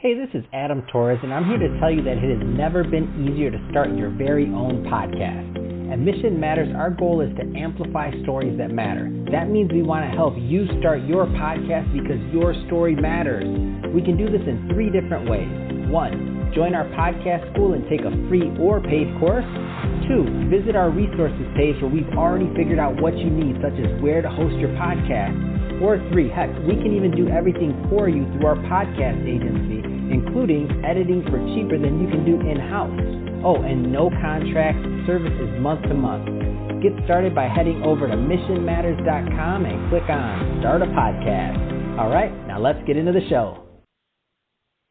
Hey, this is Adam Torres, and I'm here to tell you that it has never been easier to start your very own podcast. At Mission Matters, our goal is to amplify stories that matter. That means we want to help you start your podcast because your story matters. We can do this in 3 different ways. 1, join our podcast school and take a free or paid course. 2, visit our resources page where we've already figured out what you need, such as where to host your podcast. Or 3, heck, we can even do everything for you through our podcast agency, including editing for cheaper than you can do in-house. Oh, and no contracts, service is month to month. Get started by heading over to missionmatters.com and click on Start a Podcast. All right, now let's get into the show.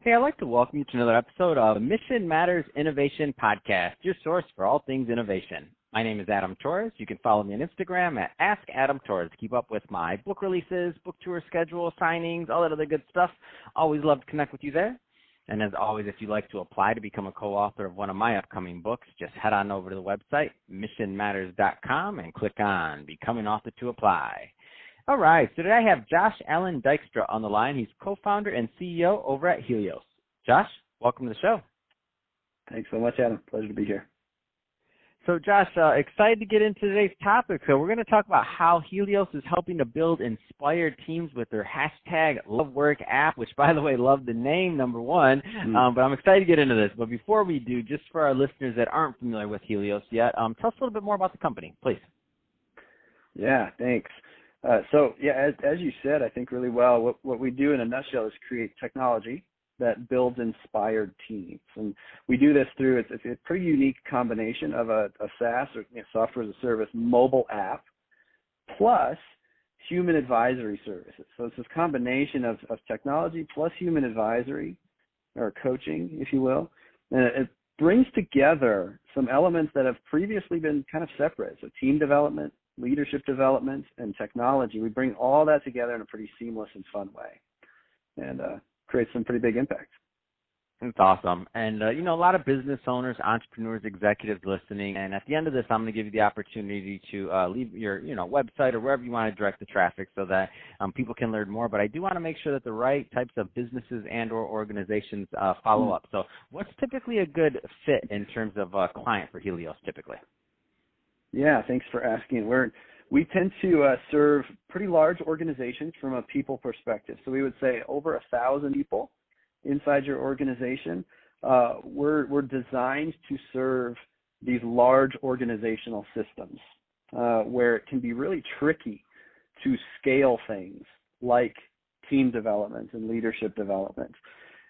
Hey, I'd like to welcome you to another episode of Mission Matters Innovation Podcast, your source for all things innovation. My name is Adam Torres. You can follow me on Instagram at AskAdamTorres to keep up with my book releases, book tour schedule, signings, all that other good stuff. Always love to connect with you there. And as always, if you'd like to apply to become a co-author of one of my upcoming books, just head on over to the website, missionmatters.com, and click on Becoming Author to apply. All right, so today I have Allan Dykstra on the line. He's co-founder and CEO over at Helios. Josh, welcome to the show. Thanks so much, Adam. Pleasure to be here. So, Josh, excited to get into today's topic. So we're going to talk about how Helios is helping to build inspired teams with their #LoveWork app, which, by the way, love the name, number one. But I'm excited to get into this. But before we do, just for our listeners that aren't familiar with Helios yet, tell us a little bit more about the company, please. Yeah, thanks. As you said, I think really well, what we do in a nutshell is create technology that builds inspired teams. And we do this through, it's a pretty unique combination of a SaaS, or software as a service, mobile app, plus human advisory services. So it's this combination of technology plus human advisory, or coaching, if you will. And it brings together some elements that have previously been kind of separate. So team development, leadership development, and technology. We bring all that together in a pretty seamless and fun way. And create some pretty big impact. That's awesome. And, a lot of business owners, entrepreneurs, executives listening. And at the end of this, I'm going to give you the opportunity to leave your, website or wherever you want to direct the traffic so that people can learn more. But I do want to make sure that the right types of businesses and or organizations follow up. So what's typically a good fit in terms of a client for Helios typically? Yeah, thanks for asking. We tend to serve pretty large organizations from a people perspective. So we would say over 1,000 people inside your organization. We're designed to serve these large organizational systems where it can be really tricky to scale things like team development and leadership development.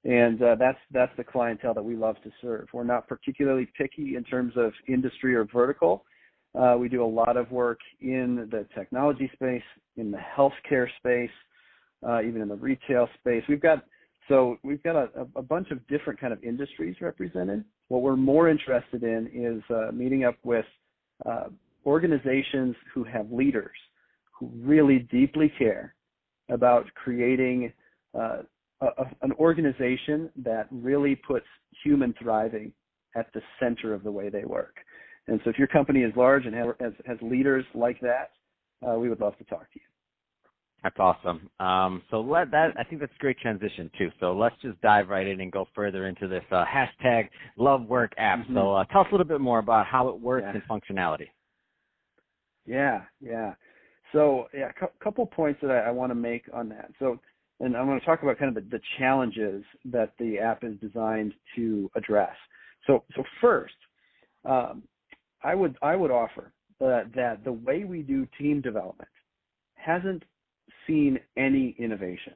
And that's the clientele that we love to serve. We're not particularly picky in terms of industry or vertical. We do a lot of work in the technology space, in the healthcare space, even in the retail space. We've got a bunch of different kind of industries represented. What we're more interested in is meeting up with organizations who have leaders who really deeply care about creating an organization that really puts human thriving at the center of the way they work. And so if your company is large and has leaders like that, we would love to talk to you. That's awesome. I think that's a great transition too. So let's just dive right in and go further into this #LoveWork app. Mm-hmm. So tell us a little bit more about how it works and functionality. Yeah. So a couple points that I want to make on that. And I'm going to talk about kind of the challenges that the app is designed to address. So first, I would offer that the way we do team development hasn't seen any innovation.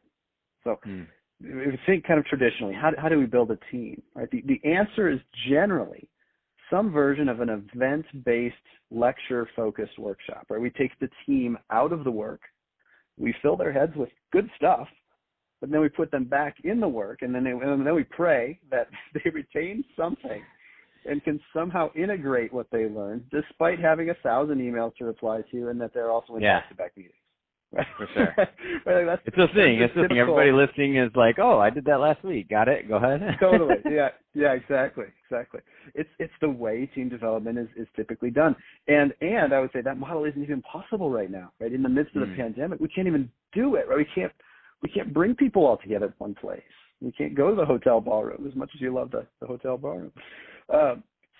So if you think kind of traditionally, how do we build a team? Right? The answer is generally some version of an event-based, lecture-focused workshop. Right? We take the team out of the work, we fill their heads with good stuff, but then we put them back in the work, and then we pray that they retain something and can somehow integrate what they learned, despite having 1,000 emails to reply to, and that they're also in back-to-back meetings. Right? For sure. Right, like it's a thing. Everybody listening is like, oh, I did that last week. Got it. Go ahead. Totally. Yeah. Exactly. It's the way team development is typically done, and I would say that model isn't even possible right now. Right, in the midst of the pandemic, we can't even do it. Right, we can't bring people all together at one place. You can't go to the hotel ballroom as much as you love the hotel ballroom.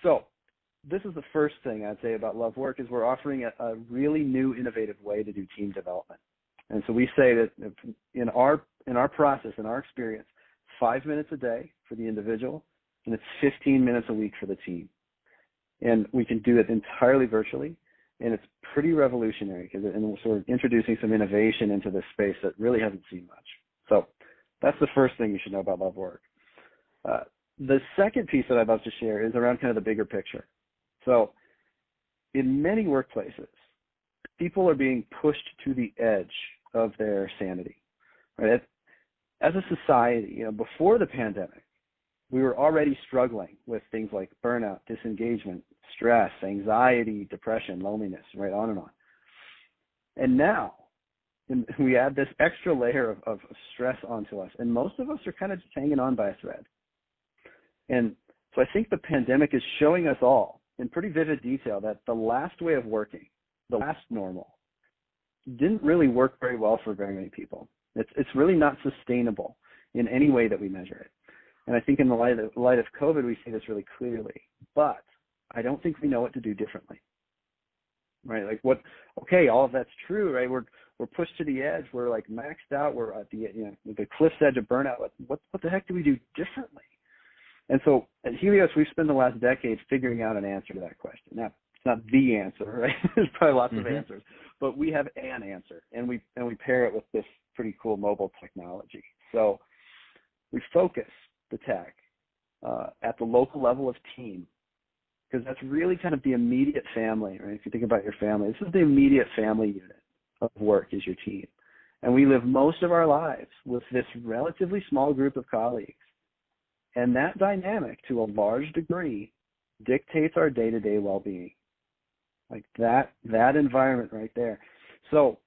So this is the first thing I'd say about Love Work is we're offering a really new, innovative way to do team development. And so we say that in our process, in our experience, 5 minutes a day for the individual, and it's 15 minutes a week for the team. And we can do it entirely virtually, and it's pretty revolutionary because we're sort of introducing some innovation into this space that really hasn't seen much. So that's the first thing you should know about Love Work. The second piece that I'd love to share is around kind of the bigger picture. So in many workplaces, people are being pushed to the edge of their sanity. Right? As a society, before the pandemic, we were already struggling with things like burnout, disengagement, stress, anxiety, depression, loneliness, right, on and on. And now we add this extra layer of stress onto us, and most of us are kind of just hanging on by a thread. And so I think the pandemic is showing us all in pretty vivid detail that the last way of working, the last normal, didn't really work very well for very many people. It's really not sustainable in any way that we measure it. And I think in the light of COVID, we see this really clearly. But I don't think we know what to do differently. Right? Like all of that's true, right? We're pushed to the edge. We're like maxed out. We're at the cliff's edge of burnout. What the heck do we do differently? And so at Helios, we've spent the last decade figuring out an answer to that question. Now, it's not the answer, right? There's probably lots of answers, but we have an answer, and we pair it with this pretty cool mobile technology. So we focus the tech at the local level of team, because that's really kind of the immediate family, right? If you think about your family, this is the immediate family unit of work is your team. And we live most of our lives with this relatively small group of colleagues. And that dynamic, to a large degree, dictates our day-to-day well-being. Like that environment right there. So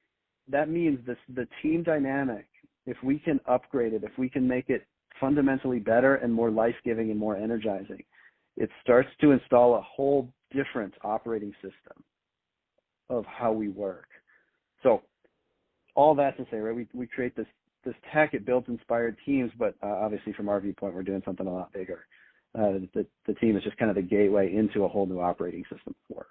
that means the team dynamic, if we can upgrade it, if we can make it fundamentally better and more life-giving and more energizing, it starts to install a whole different operating system of how we work. So all that to say, right, we create this tech, it builds inspired teams, but obviously from our viewpoint, we're doing something a lot bigger. The team is just kind of the gateway into a whole new operating system of work.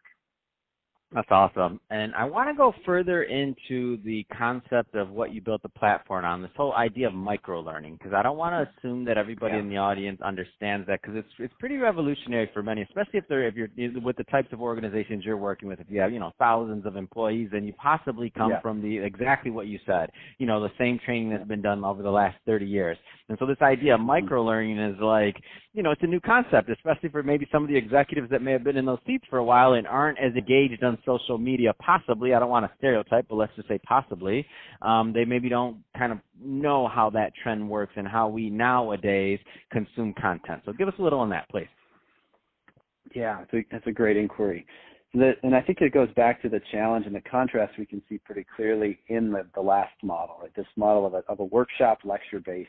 That's awesome. And I want to go further into the concept of what you built the platform on, this whole idea of microlearning, because I don't want to assume that everybody in the audience understands that, because it's pretty revolutionary for many, especially if you're with the types of organizations you're working with. If you have, thousands of employees, then you possibly come from exactly what you said, the same training that's been done over the last 30 years. And so this idea of microlearning is like, it's a new concept, especially for maybe some of the executives that may have been in those seats for a while and aren't as engaged on social media, possibly. I don't want to stereotype, but let's just say possibly. They maybe don't kind of know how that trend works and how we nowadays consume content. So give us a little on that, please. Yeah, that's a great inquiry. And I think it goes back to the challenge and the contrast we can see pretty clearly in the last model, right? This model of a workshop, lecture-based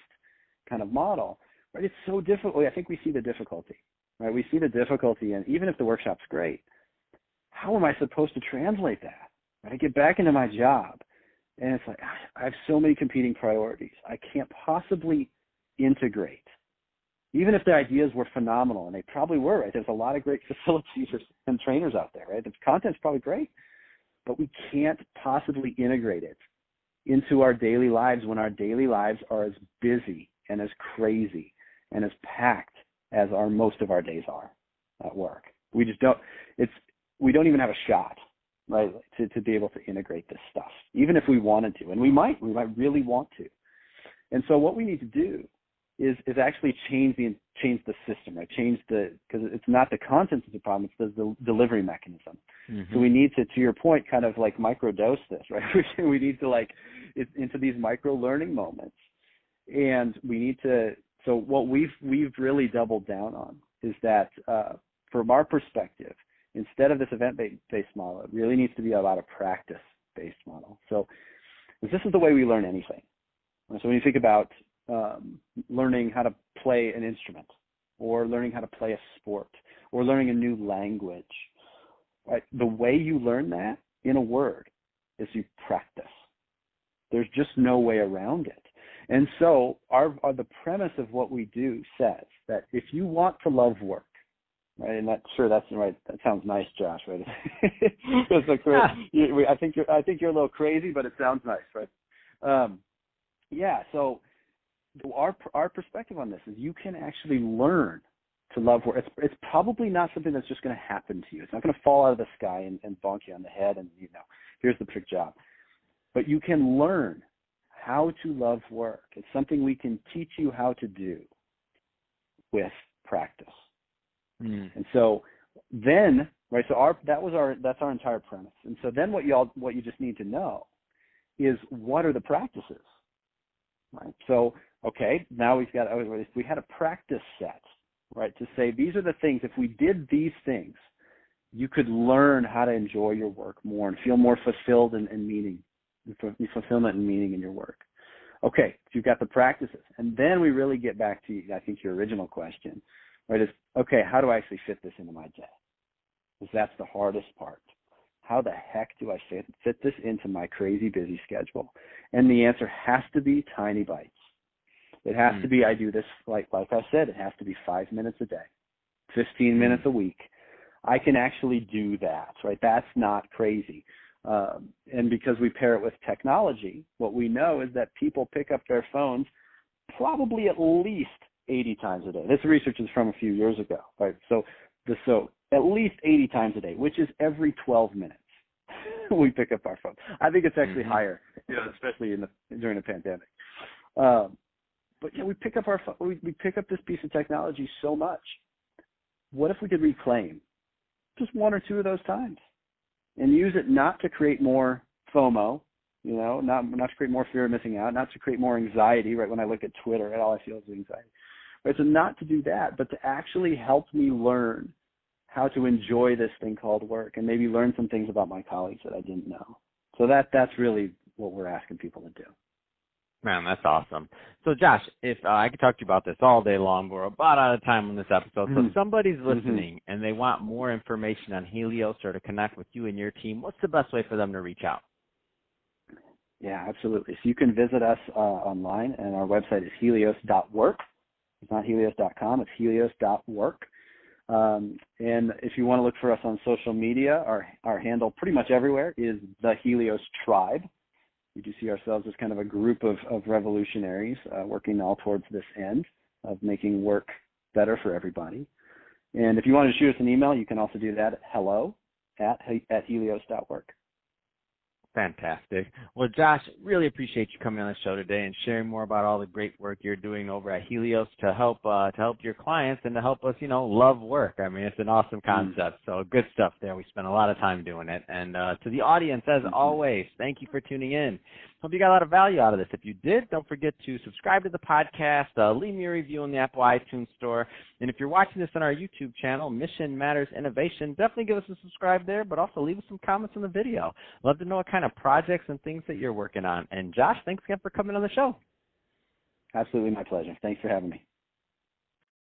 kind of model, right? It's so difficult. I think we see the difficulty, right? We see the difficulty, and even if the workshop's great, how am I supposed to translate that? Right? I get back into my job, and it's like, I have so many competing priorities. I can't possibly integrate. Even if the ideas were phenomenal, and they probably were, right? There's a lot of great facilitators and trainers out there, right? The content's probably great, but we can't possibly integrate it into our daily lives when our daily lives are as busy and as crazy and as packed as most of our days are at work. We just don't. We don't even have a shot, right, to be able to integrate this stuff, even if we wanted to, and we might really want to. And so what we need to do is actually change the system, right? Because it's not the content that's the problem, it's the delivery mechanism. Mm-hmm. So we need to your point, kind of like microdose this, right? We need to into these micro learning moments, and we need to. So what we've really doubled down on is that from our perspective, instead of this event-based model, it really needs to be about a practice-based model. So this is the way we learn anything. So when you think about learning how to play an instrument, or learning how to play a sport, or learning a new language, right? The way you learn that, in a word, is you practice. There's just no way around it. And so the premise of what we do says that if you want to love work, right, and that's right. That sounds nice, Josh, right? I think you're a little crazy, but it sounds nice, right? So our perspective on this is you can actually learn to love work. It's probably not something that's just going to happen to you. It's not going to fall out of the sky and bonk you on the head and, here's the perfect job. But you can learn how to love work. It's something we can teach you how to do with practice. And so then, right, so that's our entire premise. And so then what you just need to know is what are the practices, right? So, okay, now we had a practice set, right, to say these are the things, if we did these things, you could learn how to enjoy your work more and feel more fulfilled and fulfillment and meaning in your work. Okay, so you've got the practices. And then we really get back to, I think, your original question, right, is, okay, how do I actually fit this into my day? Because that's the hardest part. How the heck do I fit this into my crazy busy schedule? And the answer has to be tiny bites. It has to be, I do this, like I said, it has to be 5 minutes a day, 15 minutes a week. I can actually do that, right? That's not crazy. And because we pair it with technology, what we know is that people pick up their phones probably at least 80 times a day. This research is from a few years ago, right? So at least 80 times a day, which is every 12 minutes we pick up our phone. I think it's actually higher, especially during the pandemic. But we pick up our phone. We pick up this piece of technology so much. What if we could reclaim just one or two of those times and use it not to create more FOMO, not to create more fear of missing out, not to create more anxiety, right? When I look at Twitter, all I feel is anxiety. Right? So not to do that, but to actually help me learn how to enjoy this thing called work and maybe learn some things about my colleagues that I didn't know. So that's really what we're asking people to do. Man, that's awesome. So, Josh, if I could talk to you about this all day long, but we're about out of time on this episode. So if somebody's listening and they want more information on Helios or to connect with you and your team, what's the best way for them to reach out? Yeah, absolutely. So you can visit us online, and our website is helios.work. It's not helios.com. It's helios.work. And if you want to look for us on social media, our handle pretty much everywhere is the Helios Tribe. We do see ourselves as kind of a group of revolutionaries working all towards this end of making work better for everybody. And if you want to shoot us an email, you can also do that at hello@helios.work. Fantastic. Well, Josh, really appreciate you coming on the show today and sharing more about all the great work you're doing over at Helios to help your clients and to help us, love work. I mean, it's an awesome concept. So good stuff there. We spent a lot of time doing it. And to the audience, as always, thank you for tuning in. Hope you got a lot of value out of this. If you did, don't forget to subscribe to the podcast, leave me a review in the Apple iTunes Store. And if you're watching this on our YouTube channel, Mission Matters Innovation, definitely give us a subscribe there, but also leave us some comments on the video. Love to know what kind of projects and things that you're working on. And Josh, thanks again for coming on the show. Absolutely my pleasure. Thanks for having me.